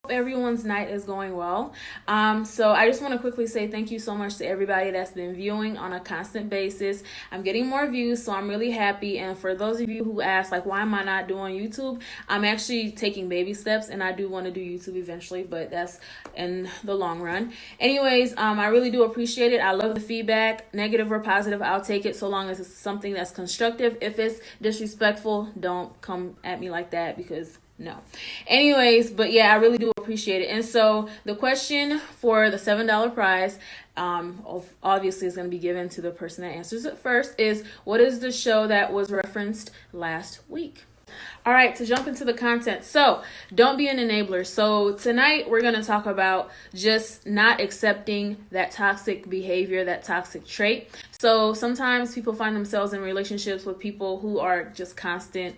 Everyone's night is going well. So I just want to quickly say thank you so much to everybody that's been viewing on a constant basis. I'm getting more views, so I'm really happy. And for those of you who ask, like, why am I not doing YouTube? I'm actually taking baby steps, and I do want to do YouTube eventually, but that's in the long run. Anyways, I really do appreciate it. I love the feedback, negative or positive. I'll take it so long as it's something that's constructive. If it's disrespectful, don't come at me like that, because no. Anyways, but yeah, I really do appreciate it. And so the question for the $7 prize, obviously is going to be given to the person that answers it first, is what is the show that was referenced last week? All right, to jump into the content. So don't be an enabler. So tonight we're going to talk about just not accepting that toxic behavior, that toxic trait. So sometimes people find themselves in relationships with people who are just constant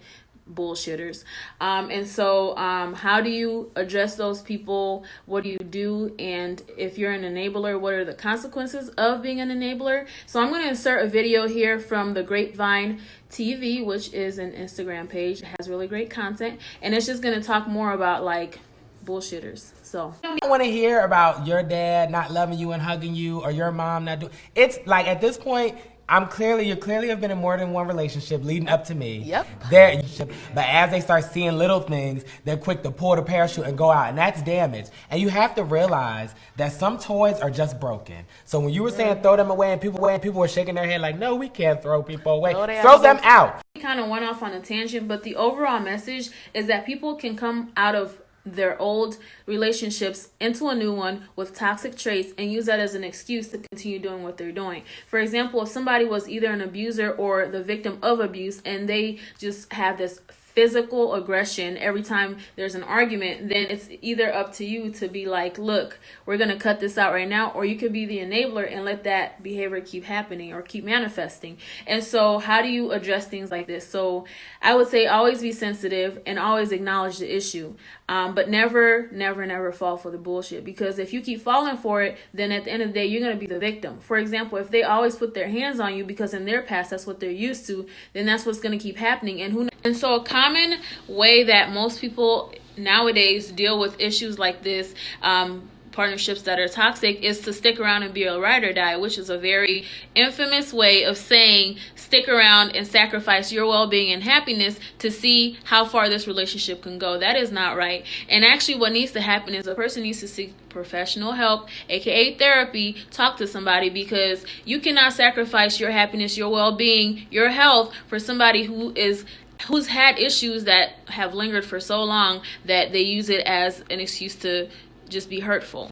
bullshitters. And so how do you address those people? What do you do? And if you're an enabler, what are the consequences of being an enabler? So I'm going to insert a video here from the Grapevine TV, which is an Instagram page. It has really great content, and it's just going to talk more about like bullshitters. So I don't want to hear about your dad not loving you and hugging you, or your mom not doing. It's like at this point, you clearly have been in more than one relationship leading up to me. Yep. But as they start seeing little things, they're quick to pull the parachute and go out, and that's damage. And you have to realize that some toys are just broken. So when you were saying throw them away, and people were shaking their head like, no, we can't throw people away. No, throw them out. We kind of went off on a tangent, but the overall message is that people can come out of their old relationships into a new one with toxic traits and use that as an excuse to continue doing what they're doing. For example, if somebody was either an abuser or the victim of abuse and they just have this physical aggression every time there's an argument, then it's either up to you to be like, look, we're going to cut this out right now, or you could be the enabler and let that behavior keep happening or keep manifesting. And so how do you address things like this? So I would say always be sensitive and always acknowledge the issue, but never fall for the bullshit, because if you keep falling for it, then at the end of the day, you're going to be the victim. For example, if they always put their hands on you because in their past that's what they're used to, then that's what's going to keep happening. And so a common way that most people nowadays deal with issues like this, partnerships that are toxic, is to stick around and be a ride or die, which is a very infamous way of saying stick around and sacrifice your well-being and happiness to see how far this relationship can go. That is not right. And actually what needs to happen is a person needs to seek professional help, aka therapy. Talk to somebody, because you cannot sacrifice your happiness, your well-being, your health for somebody who's had issues that have lingered for so long that they use it as an excuse to just be hurtful.